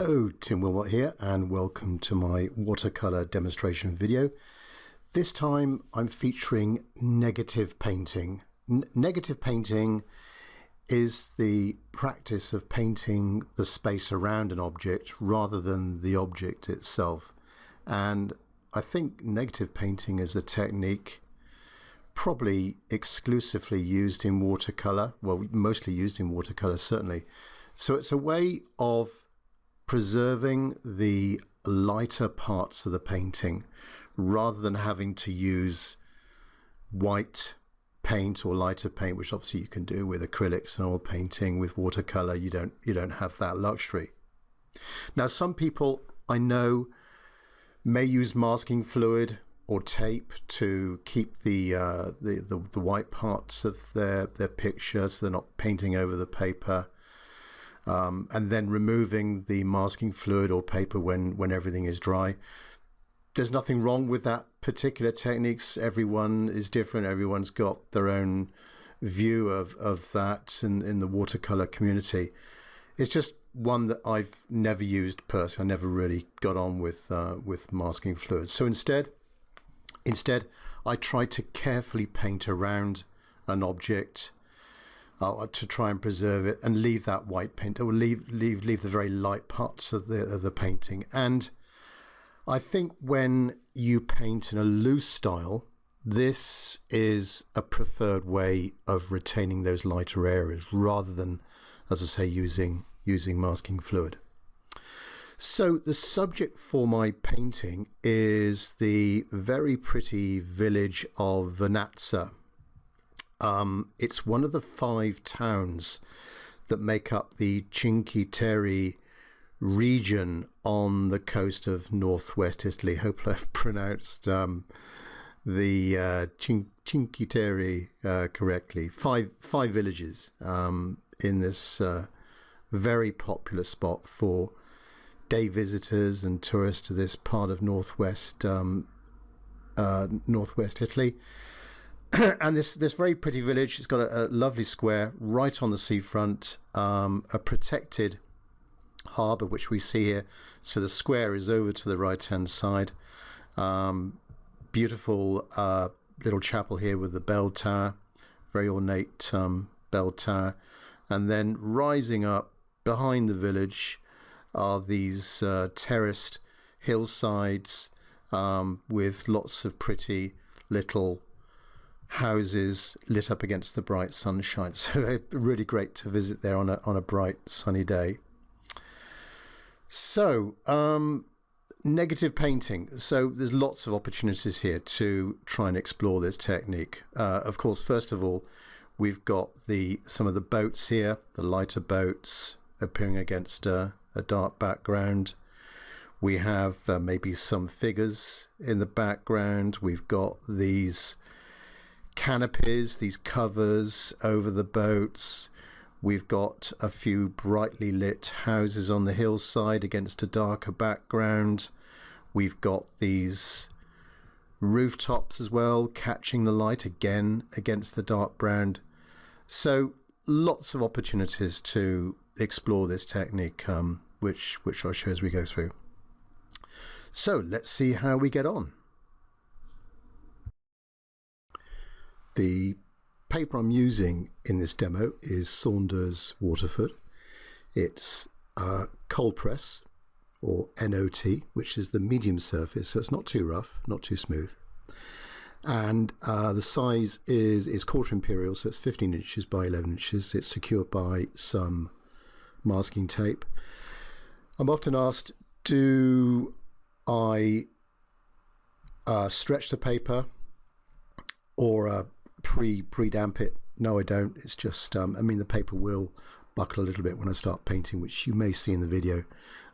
Hello, Tim Wilmot here, and welcome to my watercolor demonstration video. This time I'm featuring negative painting. Negative painting is the practice of painting the space around an object rather than the object itself. And I think negative painting is a technique probably exclusively used in watercolor, well, mostly used in watercolor, certainly. So it's a way of preserving the lighter parts of the painting rather than having to use white paint or lighter paint, which obviously you can do with acrylics and oil painting. With watercolor, you don't have that luxury. Now, some people I know may use masking fluid or tape to keep the white parts of their picture, so they're not painting over the paper. And then removing the masking fluid or paper when everything is dry. There's nothing wrong with that particular techniques. Everyone is different. Everyone's got their own view of that in the watercolor community. It's just one that I've never used personally. I never really got on with masking fluid. So instead, I try to carefully paint around an object to try and preserve it and leave that white paint, or leave the very light parts of the painting. And I think when you paint in a loose style, this is a preferred way of retaining those lighter areas rather than, as I say, using masking fluid. So the subject for my painting is the very pretty village of Vernazza. It's one of the 5 towns that make up the Cinque Terre region on the coast of northwest Italy. Hopefully I've pronounced the Cinque Terre correctly. Five villages in this very popular spot for day visitors and tourists to this part of northwest Italy. And this very pretty village, it's got a lovely square right on the seafront, a protected harbour which we see here. So the square is over to the right hand side. Beautiful little chapel here with the bell tower, very ornate bell tower. And then rising up behind the village are these terraced hillsides with lots of pretty little houses lit up against the bright sunshine. So really great to visit there on a bright sunny day. So negative painting. So there's lots of opportunities here to try and explore this technique. Of course, first of all, we've got some of the boats here, the lighter boats appearing against a dark background. We have maybe some figures in the background. We've got these canopies, these covers over the boats. We've got a few brightly lit houses on the hillside against a darker background. We've got these rooftops as well, catching the light again against the dark brown. So lots of opportunities to explore this technique, which I'll show as we go through. So let's see how we get on. The paper I'm using in this demo is Saunders Waterford. It's cold press, or NOT, which is the medium surface, so it's not too rough, not too smooth. And the size is quarter imperial, so it's 15 inches by 11 inches. It's secured by some masking tape. I'm often asked, do I stretch the paper or pre-damp it? No, I don't. It's just I mean, the paper will buckle a little bit when I start painting, which you may see in the video,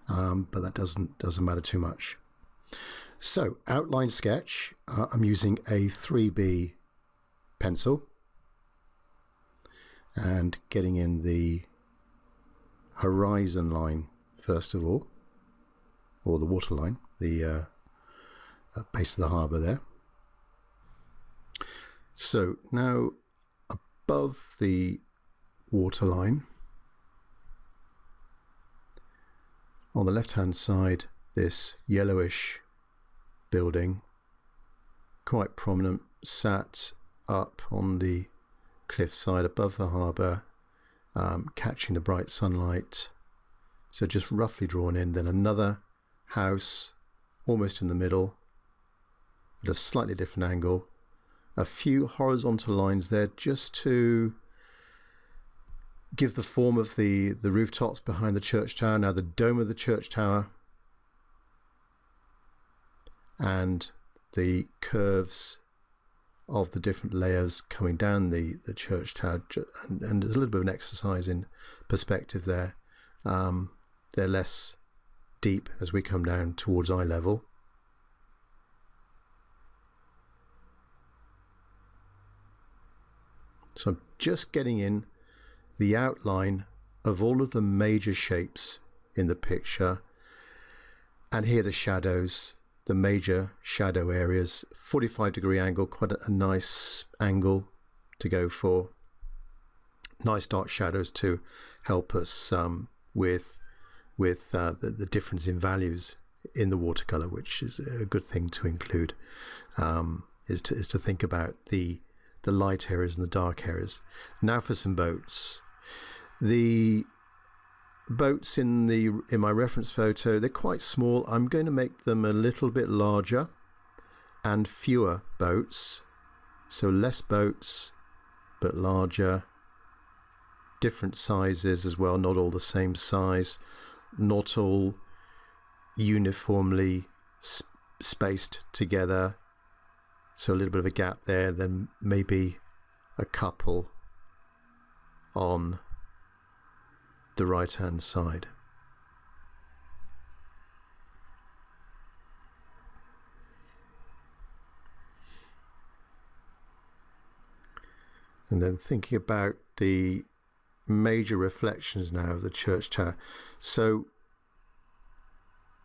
but that doesn't matter too much. So outline sketch, I'm using a 3B pencil and getting in the horizon line first of all, or the water line, the base of the harbour there. So now above the waterline, On the left-hand side, this yellowish building, quite prominent, sat up on the cliffside above the harbour, catching the bright sunlight. So just roughly drawn in. Then another house almost in the middle at a slightly different angle. A few horizontal lines there just to give the form of the rooftops behind the church tower. Now the dome of the church tower and the curves of the different layers coming down the church tower, and there's a little bit of an exercise in perspective there. They're less deep as we come down towards eye level. So I'm just getting in the outline of all of the major shapes in the picture, and here the shadows, the major shadow areas. 45-degree angle, quite a nice angle to go for. Nice dark shadows to help us with the difference in values in the watercolor, which is a good thing to include. Is to think about the light areas and the dark areas. Now for some boats. The boats in my reference photo, they're quite small. I'm going to make them a little bit larger and fewer boats. So less boats, but larger. Different sizes as well, not all the same size. Not all uniformly spaced together. So a little bit of a gap there, then maybe a couple on the right hand side. And then thinking about the major reflections now of the church tower. So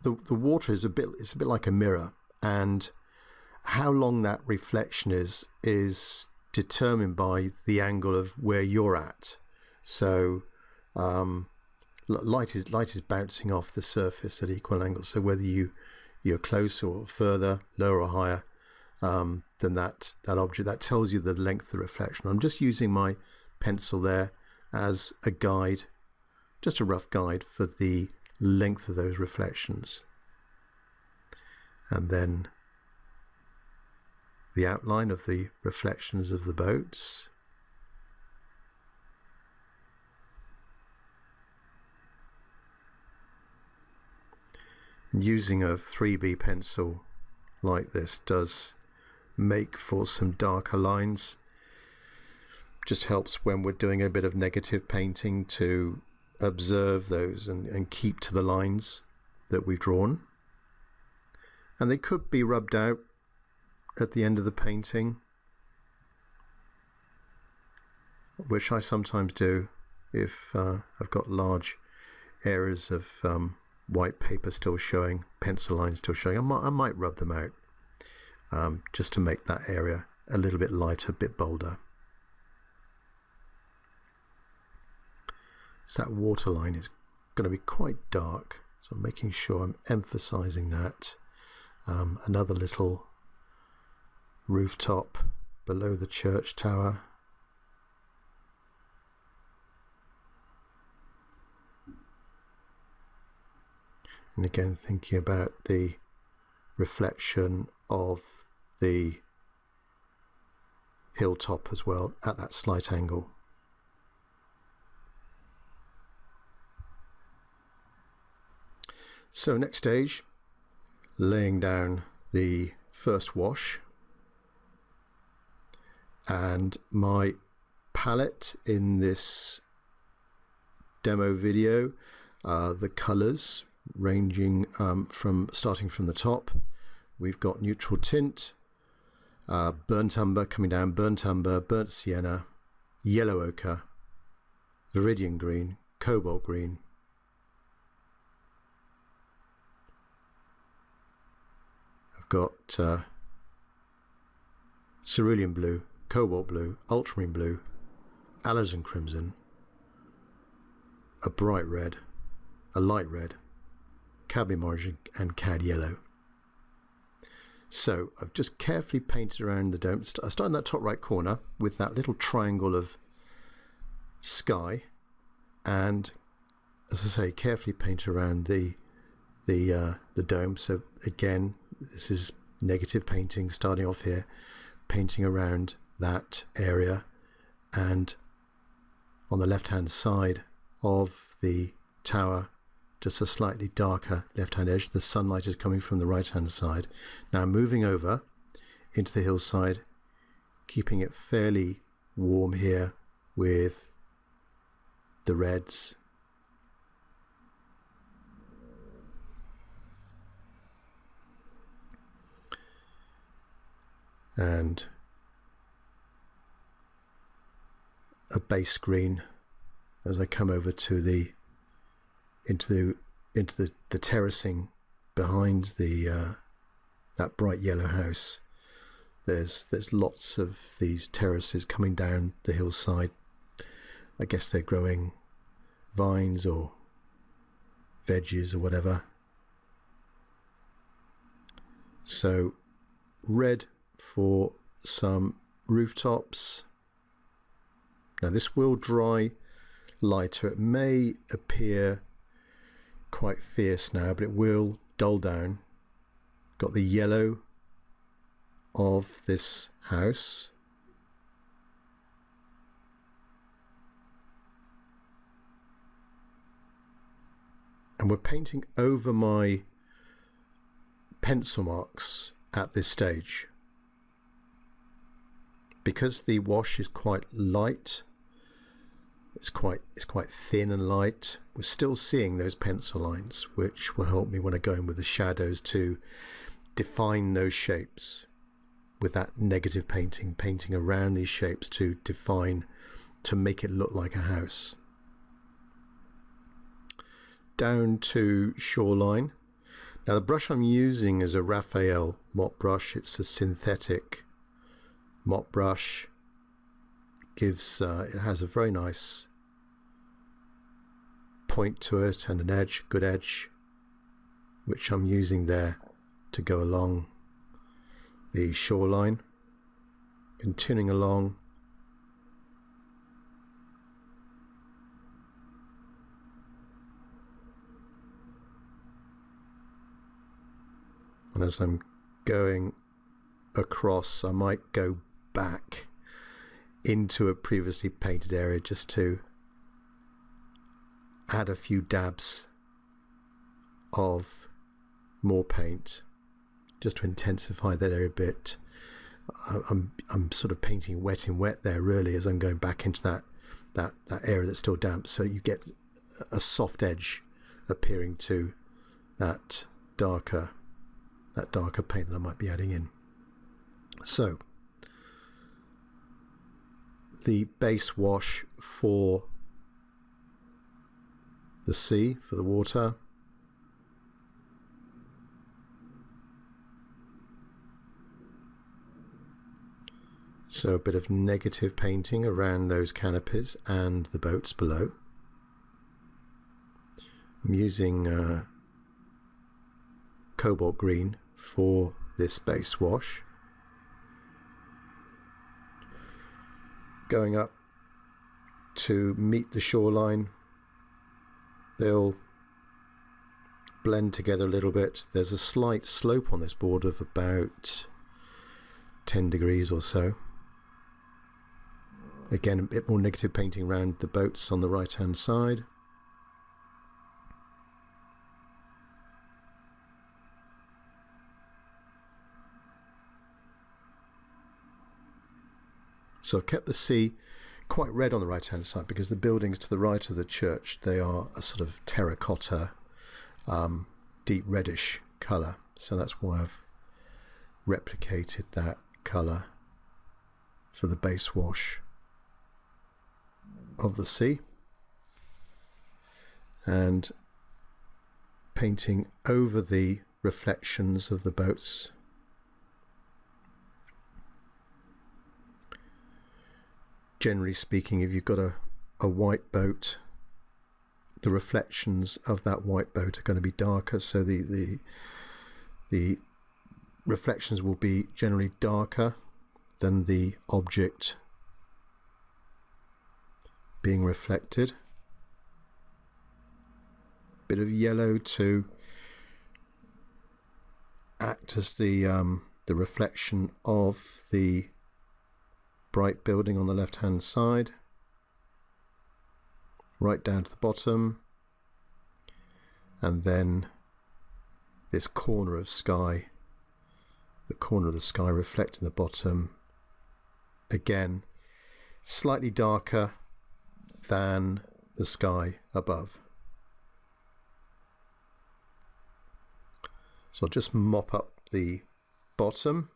the water is a bit like a mirror, and how long that reflection is determined by the angle of where you're at. So light is bouncing off the surface at equal angles. So whether you're closer or further, lower or higher than that object, that tells you the length of the reflection. I'm just using my pencil there as a guide, just a rough guide for the length of those reflections. And then the outline of the reflections of the boats. Using a 3B pencil like this does make for some darker lines. Just helps when we're doing a bit of negative painting to observe those and keep to the lines that we've drawn. And they could be rubbed out at the end of the painting, which I sometimes do if I've got large areas of white paper still showing, pencil lines still showing. I might rub them out just to make that area a little bit lighter, a bit bolder. So that water line is going to be quite dark, so I'm making sure I'm emphasizing that. Another little rooftop below the church tower. And again, thinking about the reflection of the hilltop as well at that slight angle. So next stage, laying down the first wash. And my palette in this demo video, the colors ranging starting from the top. We've got neutral tint, burnt umber coming down, burnt umber, burnt sienna, yellow ochre, viridian green, cobalt green, I've got cerulean blue, cobalt blue, ultramarine blue, alizarin crimson, a bright red, a light red, cadmium orange and cad yellow. So I've just carefully painted around the dome. I start in that top right corner with that little triangle of sky, and as I say, carefully paint around the dome. So again, this is negative painting, starting off here, painting around that area, and on the left hand side of the tower, just a slightly darker left hand edge. The sunlight is coming from the right hand side. Now moving over into the hillside, keeping it fairly warm here with the reds. And a base green as I come over to into the terracing behind that bright yellow house. There's lots of these terraces coming down the hillside. I guess they're growing vines or veggies or whatever. So red for some rooftops. Now this will dry lighter. It may appear quite fierce now, but it will dull down. Got the yellow of this house. And we're painting over my pencil marks at this stage. Because the wash is quite light, it's quite thin and light, we're still seeing those pencil lines, which will help me when I go in with the shadows to define those shapes with that negative painting around these shapes to define, to make it look like a house. Down to shoreline. Now the brush I'm using is a Raphael mop brush. It's a synthetic mop brush. Gives it has a very nice point to it and an edge, good edge, which I'm using there to go along the shoreline. Continuing along, and as I'm going across, I might go back into a previously painted area just to add a few dabs of more paint, just to intensify that area a bit. I'm sort of painting wet in wet there really as I'm going back into that area that's still damp, so you get a soft edge appearing to that darker paint that I might be adding in. So the base wash for the sea, for the water. So a bit of negative painting around those canopies and the boats below. I'm using cobalt green for this base wash. Going up to meet the shoreline, they'll blend together a little bit. There's a slight slope on this board of about 10 degrees or so. Again, a bit more negative painting around the boats on the right hand side. So I've kept the sea quite red on the right hand side because the buildings to the right of the church, they are a sort of terracotta, deep reddish colour. So that's why I've replicated that colour for the base wash of the sea. And painting over the reflections of the boats. Generally speaking, if you've got a white boat the reflections of that white boat are going to be darker, so the reflections will be generally darker than the object being reflected. Bit of yellow to act as the reflection of the bright building on the left hand side, right down to the bottom, and then this corner of sky, the corner of the sky reflecting the bottom, again slightly darker than the sky above. So I'll just mop up the bottom.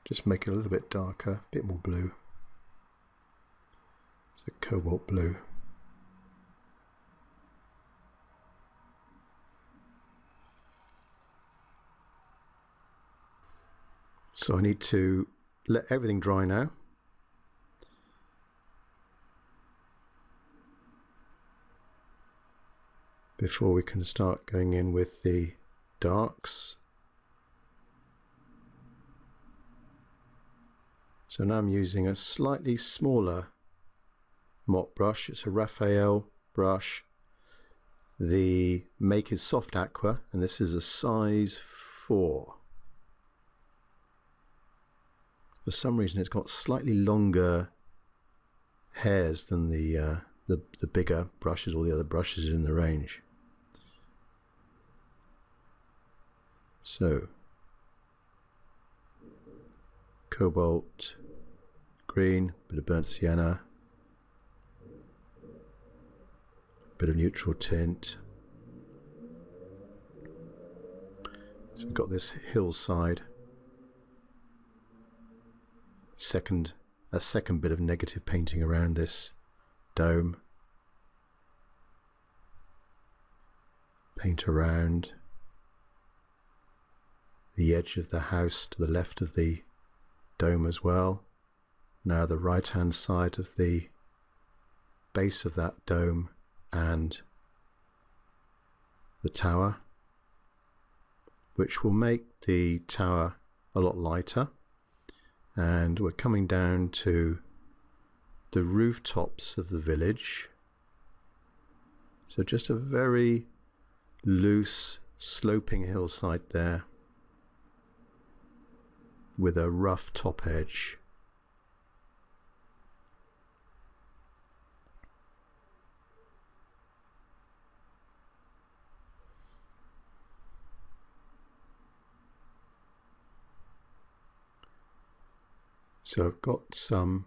Just make it a little bit darker, a bit more blue. It's a cobalt blue. So I need to let everything dry now. Before we can start going in with the darks. So now I'm using a slightly smaller mop brush. It's a Raphael brush. The make is Soft Aqua, and this is a size 4. For some reason it's got slightly longer hairs than the bigger brushes or the other brushes in the range. So cobalt green, bit of burnt sienna, bit of neutral tint. So we've got this hillside, a second bit of negative painting around this dome. Paint around the edge of the house to the left of the dome as well. Now the right hand side of the base of that dome and the tower, which will make the tower a lot lighter. And we're coming down to the rooftops of the village. So just a very loose sloping hillside there with a rough top edge. So I've got some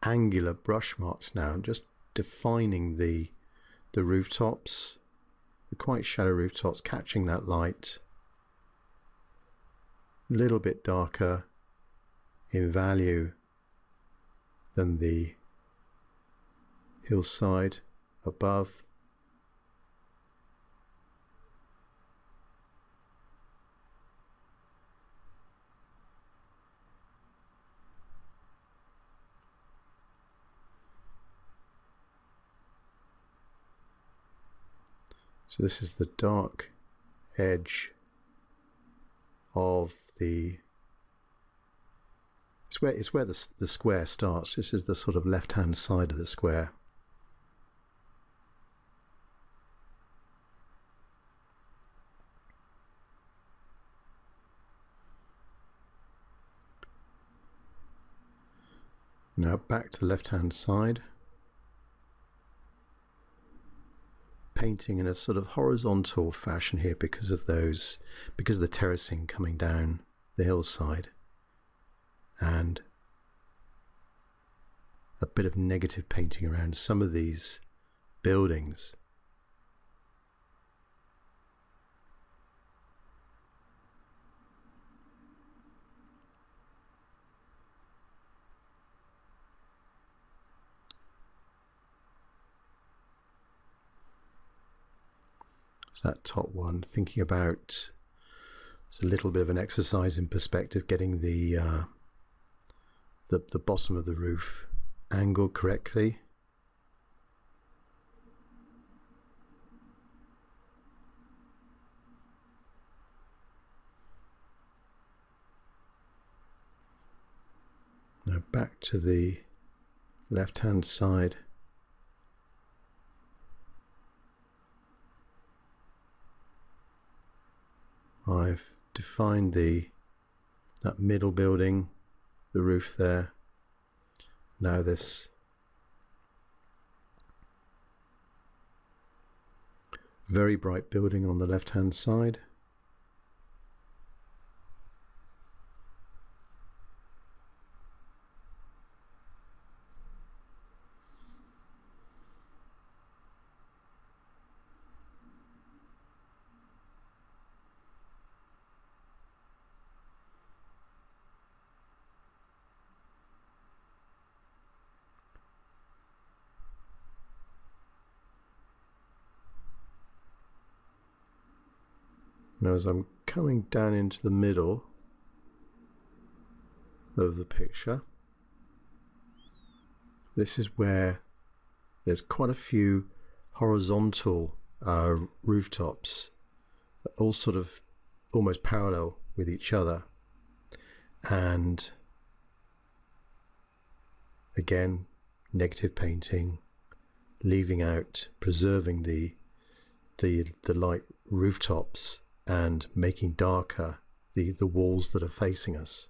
angular brush marks now. I'm just defining the rooftops, the quite shallow rooftops, catching that light. A little bit darker in value than the hillside above. So this is the dark edge of it's where the square starts. This is the sort of left hand side of the square. Now back to the left hand side. Painting in a sort of horizontal fashion here because of the terracing coming down the hillside, and a bit of negative painting around some of these buildings. that top one, thinking about, it's a little bit of an exercise in perspective, getting the bottom of the roof angled correctly. Now back to the left hand side. I've defined that middle building, the roof there. Now this very bright building on the left hand side. Now as I'm coming down into the middle of the picture, this is where there's quite a few horizontal rooftops, all sort of almost parallel with each other, and again negative painting, leaving out, preserving the light rooftops and making darker the walls that are facing us.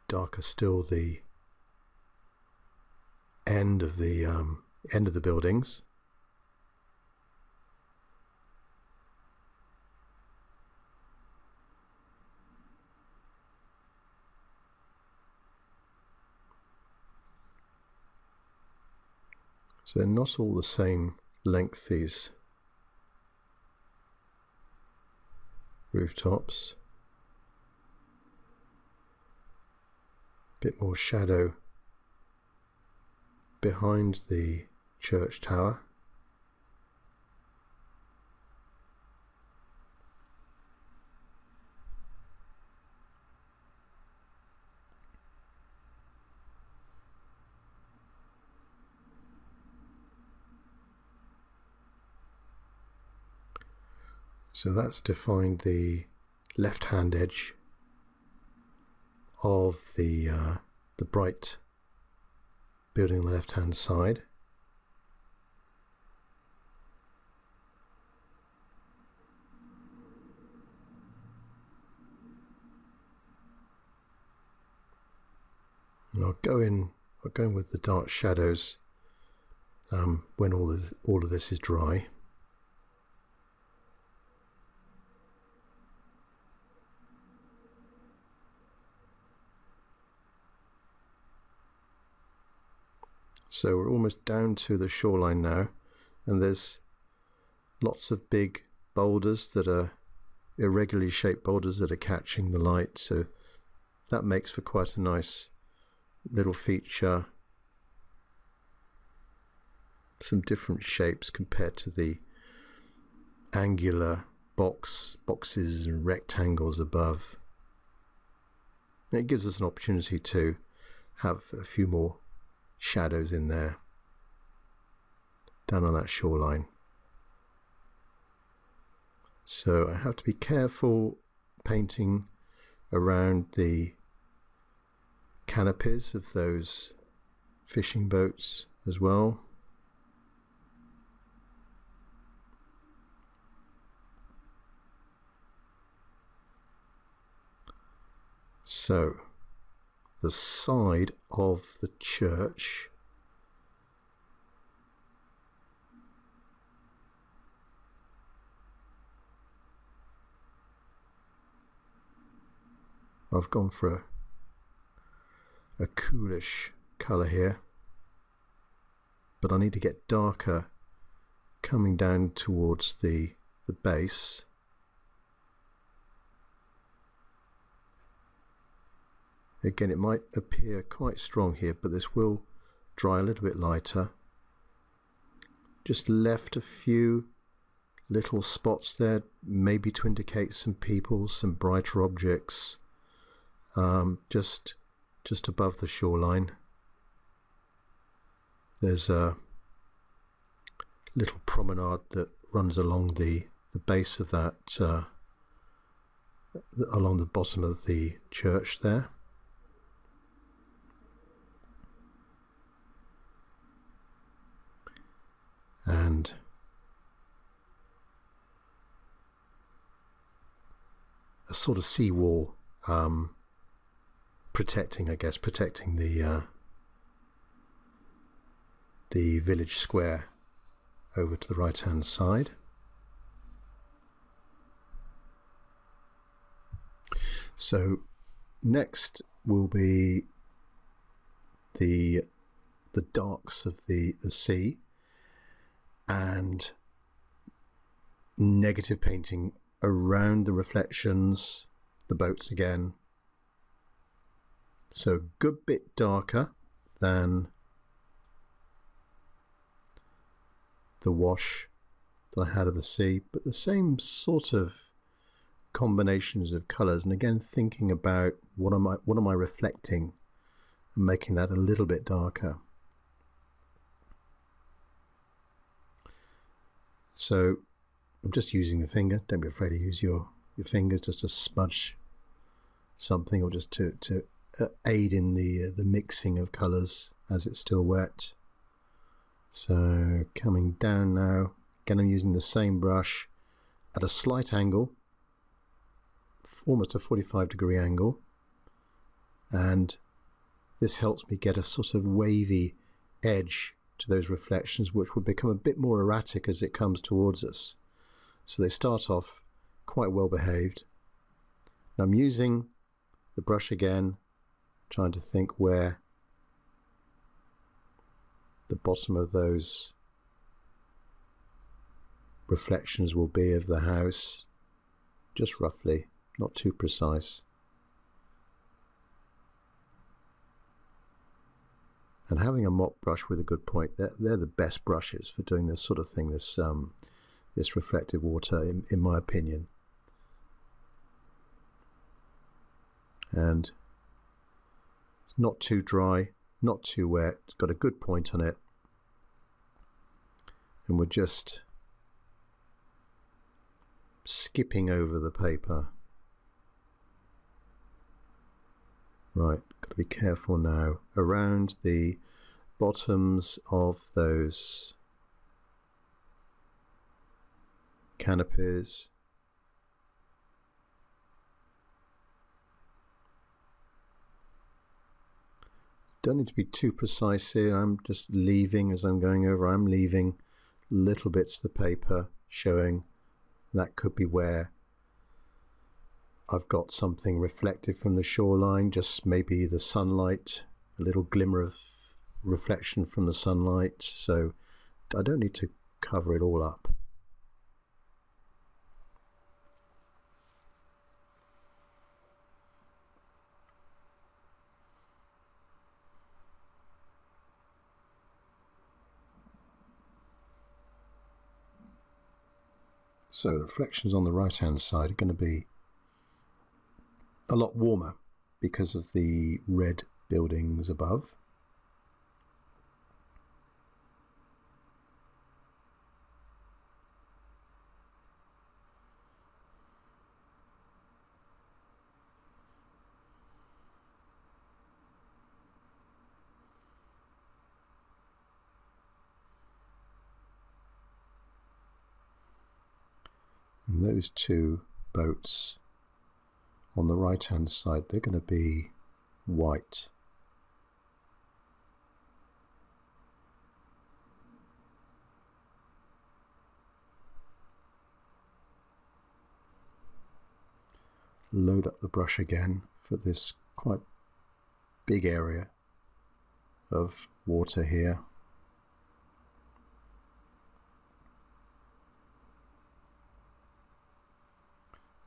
Darker still the end of the buildings. So they're not all the same length, these rooftops. Bit more shadow behind the church tower. So that's defined the left-hand edge of the bright building on the left-hand side. And I'll go in with the dark shadows when all of this is dry. So we're almost down to the shoreline now, and there's lots of big boulders that are irregularly shaped boulders that are catching the light, so that makes for quite a nice little feature. Some different shapes compared to the angular boxes and rectangles above. It gives us an opportunity to have a few more shadows in there down on that shoreline. So I have to be careful painting around the canopies of those fishing boats as well. So the side of the church I've gone for a coolish colour here, but I need to get darker coming down towards the base. Again, it might appear quite strong here, but this will dry a little bit lighter just left a few little spots there, maybe to indicate some people, some brighter objects, just above the shoreline. There's a little promenade that runs along the base of that, along the bottom of the church there. And a sort of seawall protecting the village square over to the right hand side. So next will be the darks of the sea and negative painting around the reflections, the boats again. So a good bit darker than the wash that I had of the sea, but the same sort of combinations of colours, and again thinking about what am I reflecting and making that a little bit darker. So I'm just using the finger. Don't be afraid to use your fingers just to smudge something, or just to aid in the mixing of colours as it's still wet. So coming down now, again I'm using the same brush at a slight angle, almost a 45-degree angle, and this helps me get a sort of wavy edge to those reflections, which will become a bit more erratic as it comes towards us. So they start off quite well behaved. Now I'm using the brush again, trying to think where the bottom of those reflections will be of the house, just roughly, not too precise. And having a mop brush with a good point, they're the best brushes for doing this sort of thing, this reflective water, in my opinion. And it's not too dry, not too wet, it's got a good point on it. And we're just skipping over the paper. Right, got to be careful now around the bottoms of those canopies. Don't need to be too precise here. I'm just leaving, as I'm going over, I'm leaving little bits of the paper showing that could be where I've got something reflected from the shoreline, just maybe the sunlight, a little glimmer of reflection from the sunlight. So I don't need to cover it all up. So the reflections on the right hand side are going to be a lot warmer because of the red buildings above. And those two boats on the right hand side, they're going to be white. Load up the brush again for this quite big area of water here.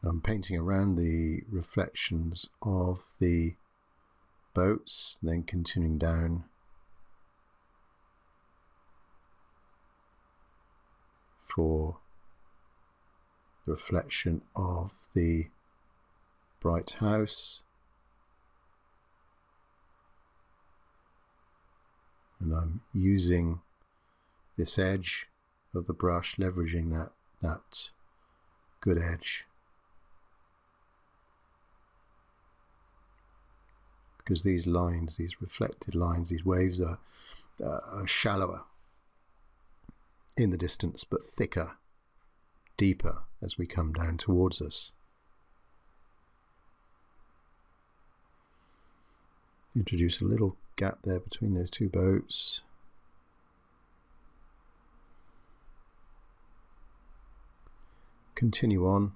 I'm painting around the reflections of the boats, then continuing down. for the reflection of the bright house. And I'm using this edge of the brush, leveraging that good edge, because these lines, these reflected lines, these waves are shallower in the distance, but thicker, deeper as we come down towards us. Introduce a little gap there between those two boats. Continue on.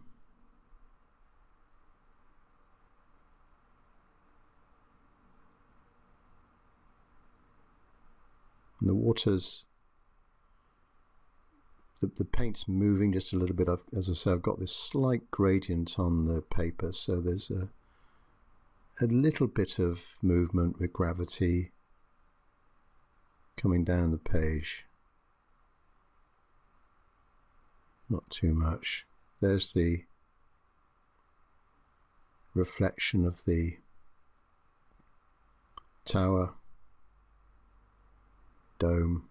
And the water's, the paint's moving just a little bit. As I say, I've got this slight gradient on the paper, so there's a little bit of movement with gravity coming down the page. Not too much. There's the reflection of the tower, dome.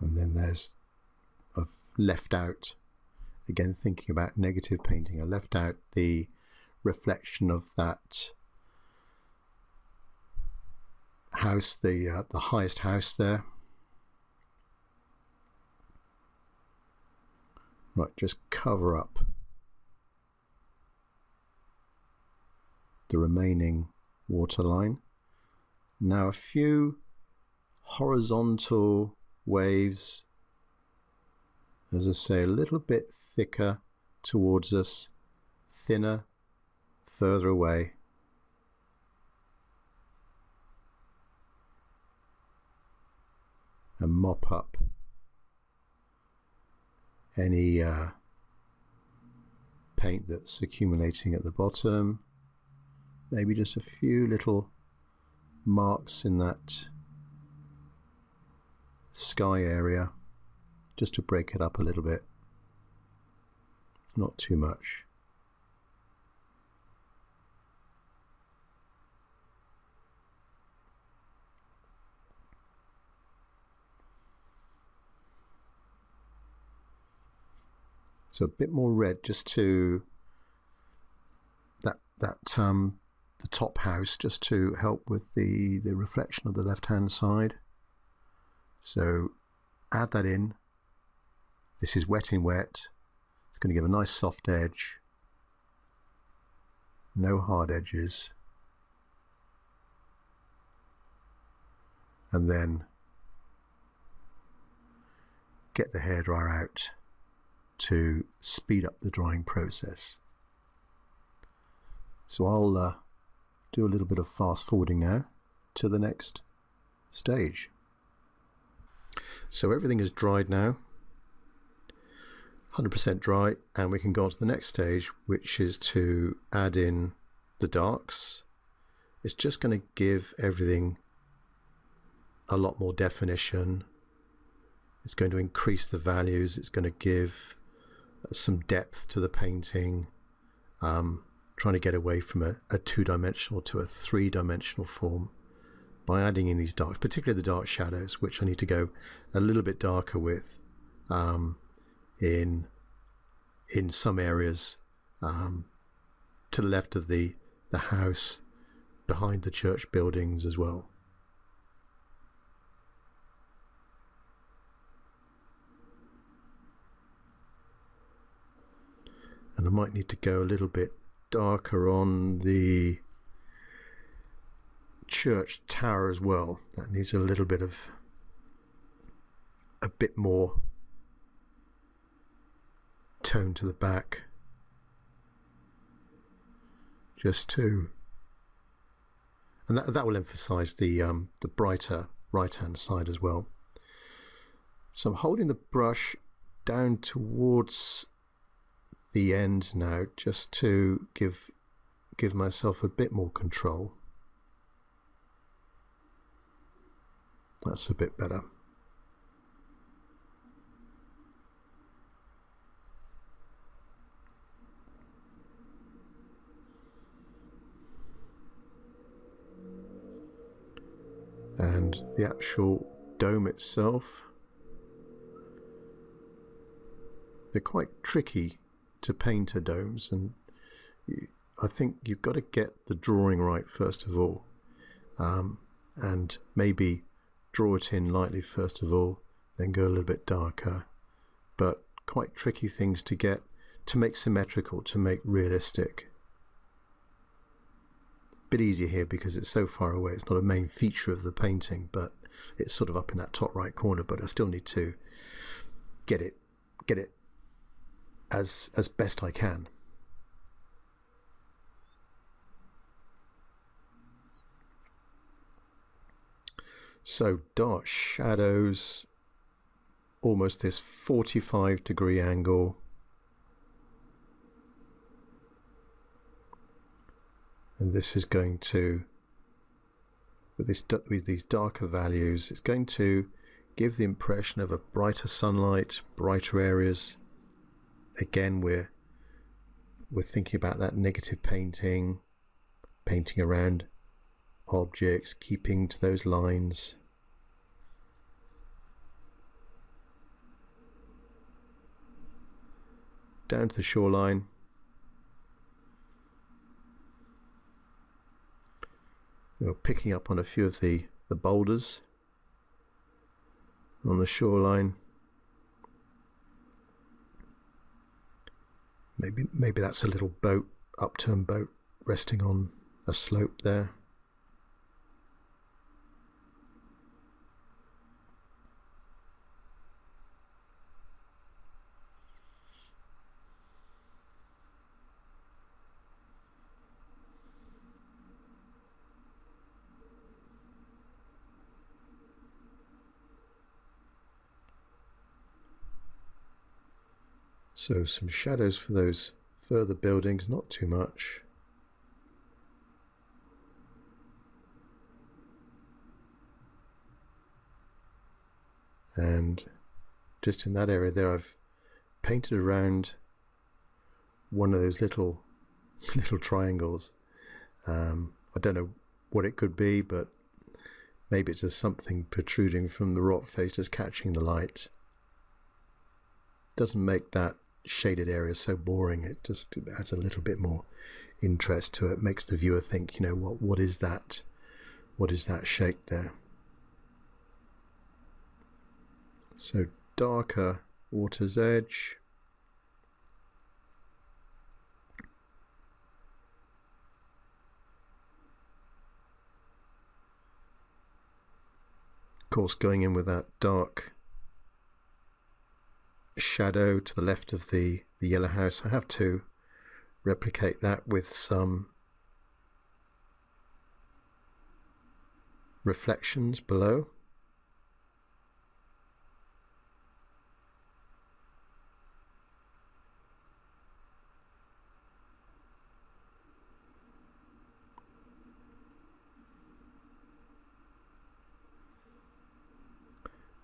And then I've left out, again thinking about negative painting, I left out the reflection of that house, the highest house there. Right, just cover up the remaining waterline. Now a few horizontal waves, as I say, a little bit thicker towards us, thinner further away. And mop up any paint that's accumulating at the bottom. Maybe just a few little marks in that sky area, just to break it up a little bit, not too much. So a bit more red, just to the top house, just to help with the reflection of the left hand side. So add that in. This is wet in wet. It's going to give a nice soft edge. No hard edges. And then get the hairdryer out to speed up the drying process. So I'll do a little bit of fast forwarding now to the next stage. So everything is dried now, 100% dry, and we can go on to the next stage, which is to add in the darks. It's just going to give everything a lot more definition. It's going to increase the values. It's going to give some depth to the painting, trying to get away from a two-dimensional to a three-dimensional form by adding in these darks, particularly the dark shadows, which I need to go a little bit darker with in some areas to the left of the house, behind the church buildings as well. And I might need to go a little bit darker on the church tower as well. That needs a little bit of a bit more tone to the back, just to, and that will emphasize the brighter right hand side as well. So I'm holding the brush down towards the end now, just to give myself a bit more control. That's a bit better. And the actual dome itself, they're quite tricky to paint a domes, and I think you've got to get the drawing right first of all, and maybe draw it in lightly first of all, then go a little bit darker, but quite tricky things to get to make symmetrical, to make realistic. Bit easier here because it's so far away. It's not a main feature of the painting, but it's sort of up in that top right corner, but I still need to get it as best I can. So dark shadows, almost this 45-degree angle. And this is going to, with these darker values, it's going to give the impression of a brighter sunlight, brighter areas. Again, we're thinking about that negative painting around objects, keeping to those lines. Down to the shoreline. Picking up on a few of the boulders on the shoreline. Maybe that's a little boat, upturned boat, resting on a slope there. So some shadows for those further buildings, not too much. And just in that area there, I've painted around one of those little triangles. I don't know what it could be, but maybe it's just something protruding from the rock face, just catching the light. Doesn't make that shaded area so boring. It just adds a little bit more interest to it, makes the viewer think, what is that shape there. So darker water's edge, of course going in with that dark shadow to the left of the yellow house. I have to replicate that with some reflections below.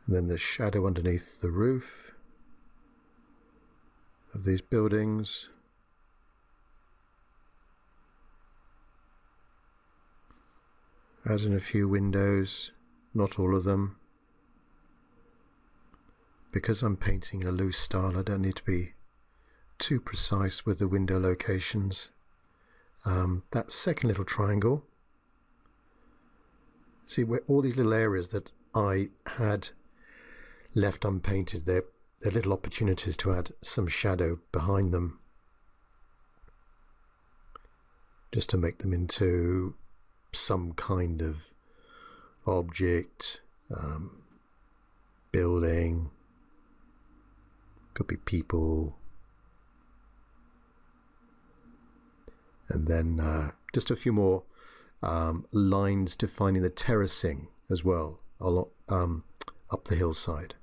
And then the shadow underneath the roof of these buildings. Add in a few windows, not all of them. Because I'm painting a loose style, I don't need to be too precise with the window locations. That second little triangle, see where all these little areas that I had left unpainted, they're little opportunities to add some shadow behind them, just to make them into some kind of object, building, could be people, and then just a few more lines defining the terracing as well. up the hillside.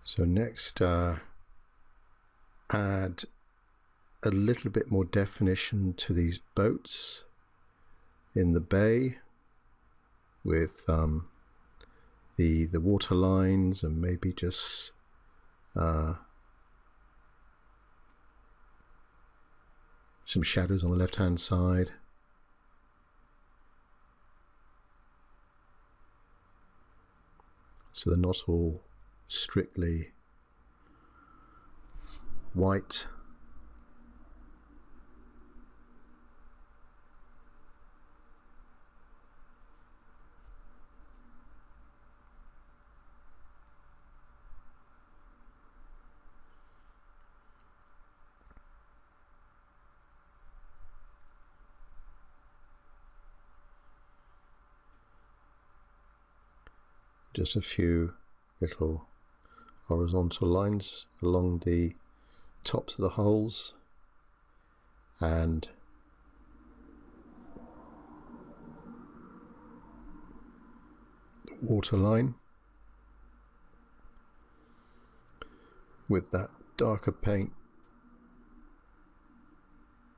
So next, add a little bit more definition to these boats in the bay with the water lines, and maybe just some shadows on the left hand side. So they're not all strictly white. Just a few little horizontal lines along the tops of the holes, and the water line with that darker paint.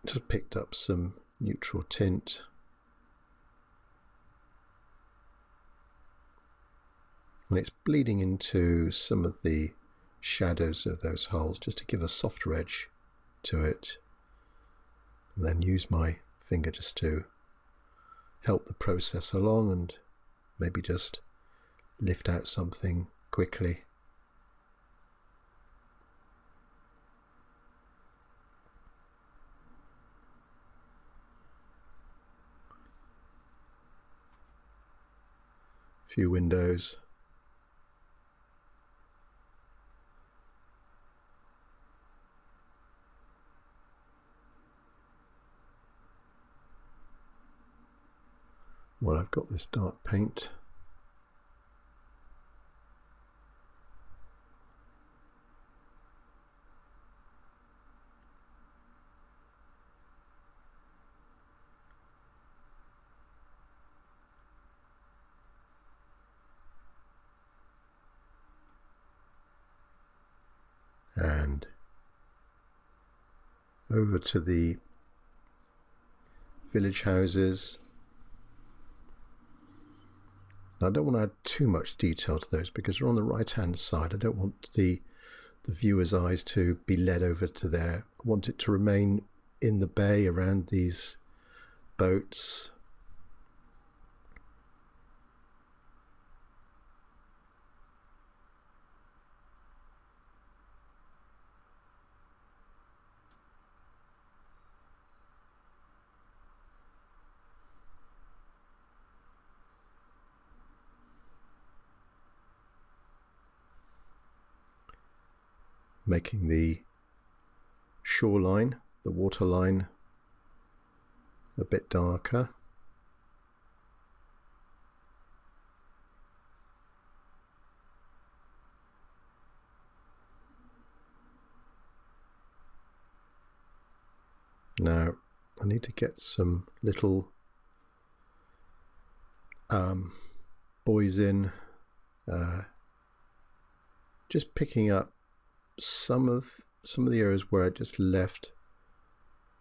Just picked up some neutral tint. And it's bleeding into some of the shadows of those holes just to give a softer edge to it. And then use my finger just to help the process along, and maybe just lift out something quickly. A few windows. Well, I've got this dark paint. And over to the village houses. Now, I don't want to add too much detail to those because they're on the right hand side. I don't want the viewer's eyes to be led over to there. I want it to remain in the bay around these boats. Making the shoreline, the water line, a bit darker. Now I need to get some little buoys in, just picking up some of the areas where I just left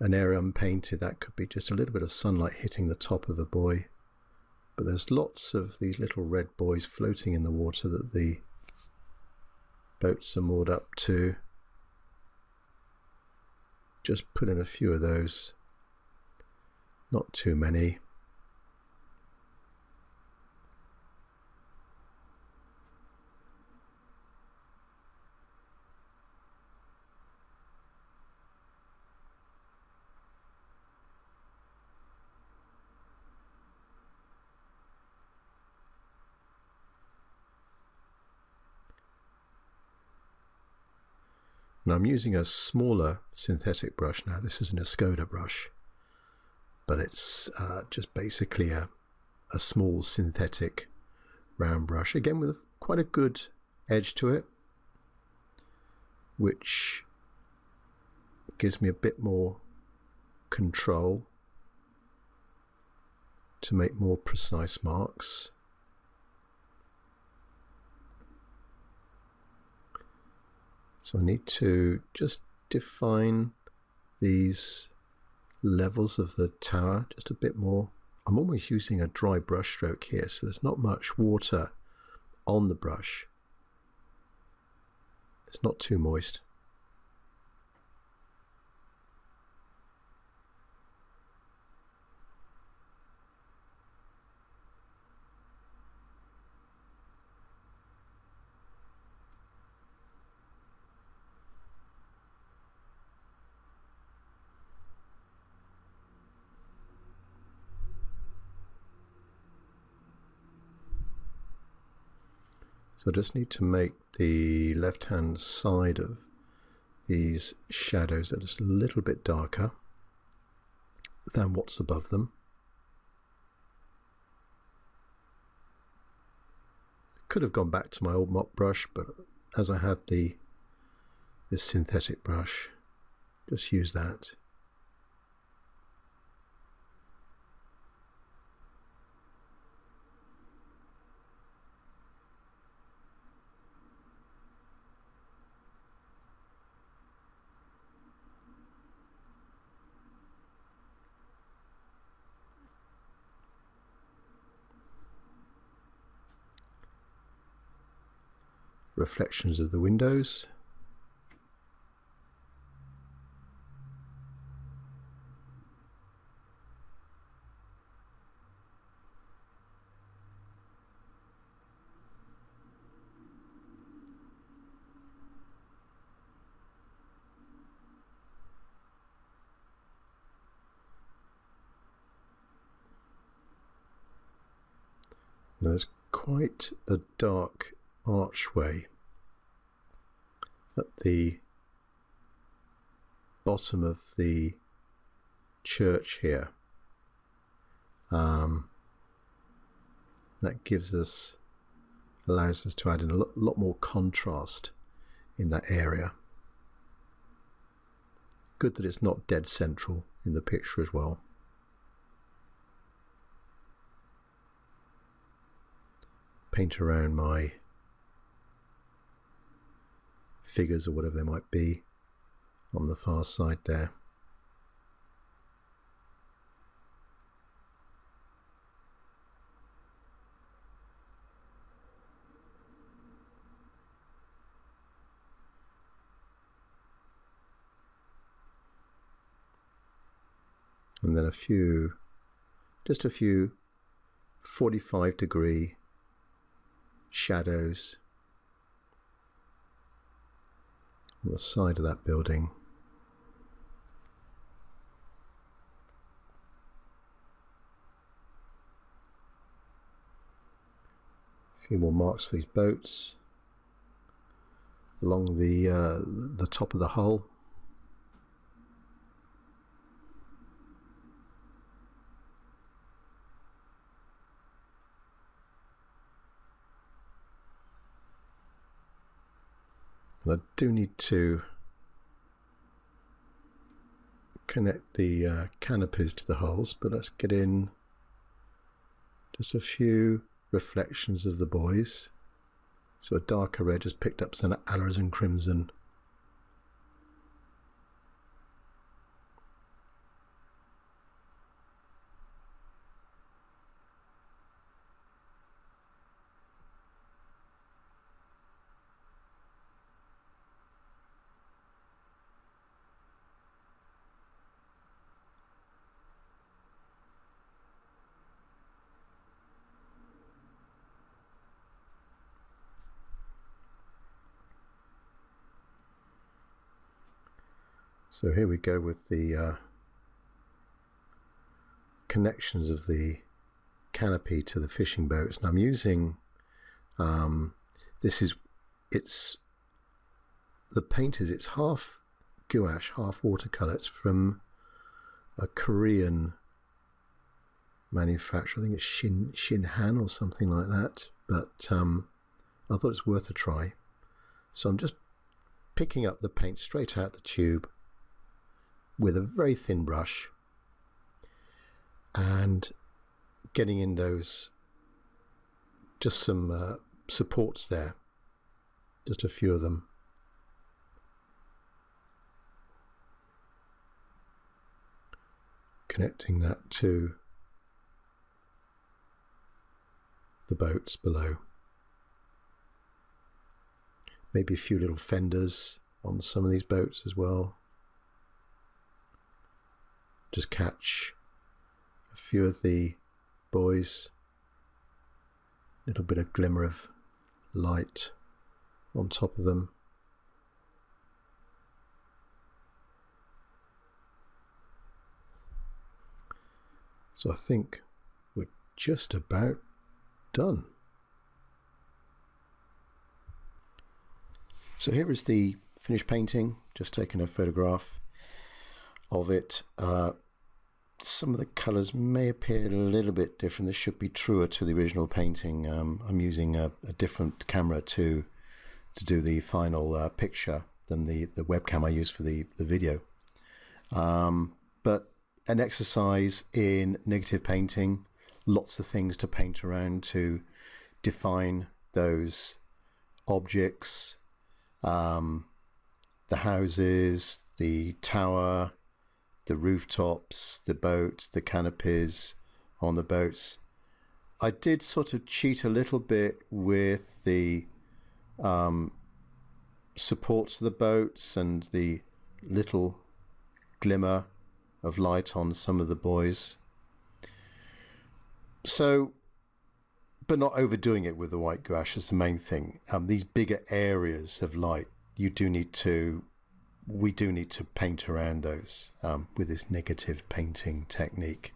an area unpainted. That could be just a little bit of sunlight hitting the top of a buoy, but there's lots of these little red buoys floating in the water that the boats are moored up to. Just put in a few of those, not too many. Now I'm using a smaller synthetic brush now. This is an Escoda brush, but it's just basically a small synthetic round brush, again with quite a good edge to it, which gives me a bit more control to make more precise marks. So I need to just define these levels of the tower just a bit more. I'm almost using a dry brush stroke here, so there's not much water on the brush. It's not too moist. So I just need to make the left-hand side of these shadows just a little bit darker than what's above them. Could have gone back to my old mop brush, but as I have this synthetic brush, just use that. Reflections of the windows. Now there's quite a dark archway at the bottom of the church here. That allows us to add in a lot more contrast in that area. Good that it's not dead central in the picture as well. Paint around my figures or whatever they might be on the far side there. And then just a few 45-degree shadows on the side of that building. A few more marks for these boats along the top of the hull. And I do need to connect the canopies to the hulls, but let's get in just a few reflections of the buoys. So a darker red just picked up some alizarin crimson. So here we go with the connections of the canopy to the fishing boats. And I'm using, the paint is half gouache, half watercolor. It's from a Korean manufacturer. I think it's Shin Han or something like that. But I thought it's worth a try. So I'm just picking up the paint straight out the tube with a very thin brush and getting in those, just some supports there, just a few of them. Connecting that to the boats below. Maybe a few little fenders on some of these boats as well. Just catch a few of the buoys. A little bit of glimmer of light on top of them. So I think we're just about done. So here is the finished painting, just taking a photograph of it. Some of the colours may appear a little bit different. This should be truer to the original painting. I'm using a different camera to do the final picture than the webcam I use for the video. But an exercise in negative painting, lots of things to paint around to define those objects, the houses, the tower, the rooftops, the boats, the canopies on the boats. I did sort of cheat a little bit with the supports of the boats and the little glimmer of light on some of the buoys. So, but not overdoing it with the white gouache is the main thing. These bigger areas of light, we do need to paint around those with this negative painting technique.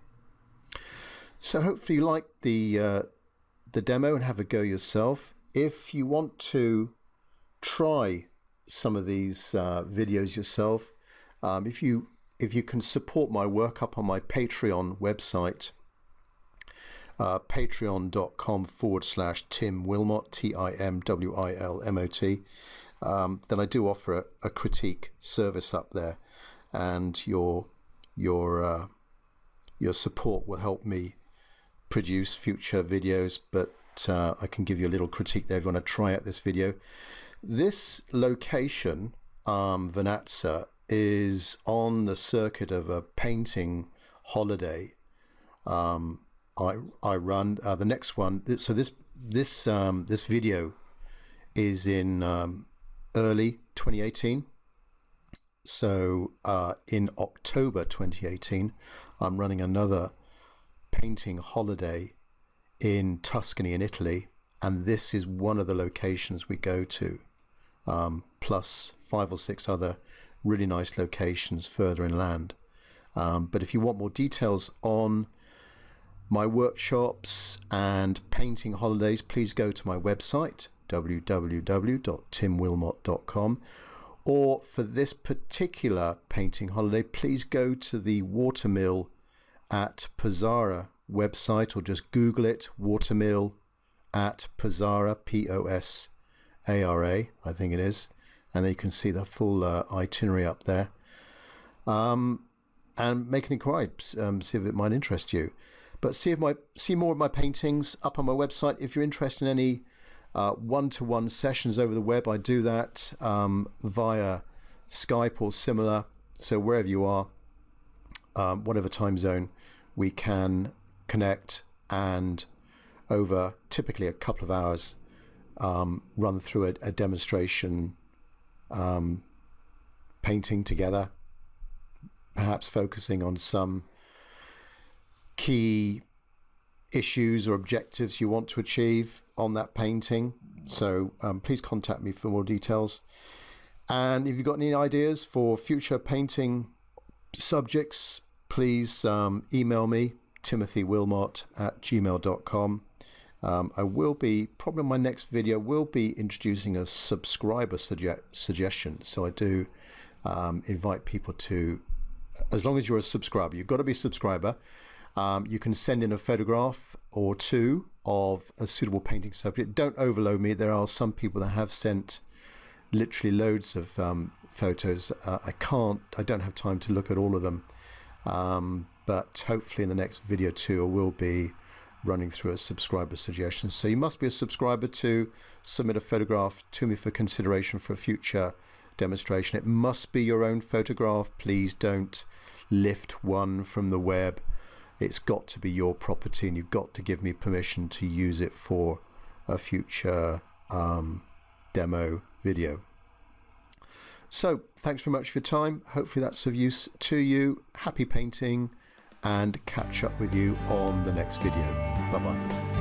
So hopefully you like the demo and have a go yourself. If you want to try some of these videos yourself, if you can support my work up on my Patreon website, patreon.com/Tim Wilmot, TIMWILMOT, then I do offer a critique service up there, and your support will help me produce future videos. But I can give you a little critique there if you want to try out this video. This location, Vernazza, is on the circuit of a painting holiday I run. The next one, so this video is in early 2018. So in October 2018, I'm running another painting holiday in Tuscany in Italy, and this is one of the locations we go to, plus 5 or 6 other really nice locations further inland. But if you want more details on my workshops and painting holidays, please go to my website, www.timwilmot.com. Or for this particular painting holiday, please go to the Watermill at Pesara website, or just Google it, Watermill at Pesara, P-O-S-A-R-A, I think it is. And then you can see the full itinerary up there. And make an inquiry, see if it might interest you. But see more of my paintings up on my website. If you're interested in any one-to-one sessions over the web, I do that via Skype or similar. So wherever you are, whatever time zone, we can connect, and over typically a couple of hours, run through a demonstration painting together, perhaps focusing on some key issues or objectives you want to achieve on that painting. So please contact me for more details. And if you've got any ideas for future painting subjects, please email me, timothywilmot@gmail.com. I will be, probably in my next video, will be introducing a subscriber suggestion. So I do invite people to, as long as you're a subscriber, you've got to be a subscriber. You can send in a photograph or two of a suitable painting subject. Don't overload me. There are some people that have sent literally loads of photos. I don't have time to look at all of them, but hopefully in the next video too I will be running through a subscriber suggestion. So you must be a subscriber to submit a photograph to me for consideration for a future demonstration. It must be your own photograph. Please don't lift one from the web. It's got to be your property, and you've got to give me permission to use it for a future demo video. So thanks very much for your time. Hopefully that's of use to you. Happy painting, and catch up with you on the next video. Bye bye.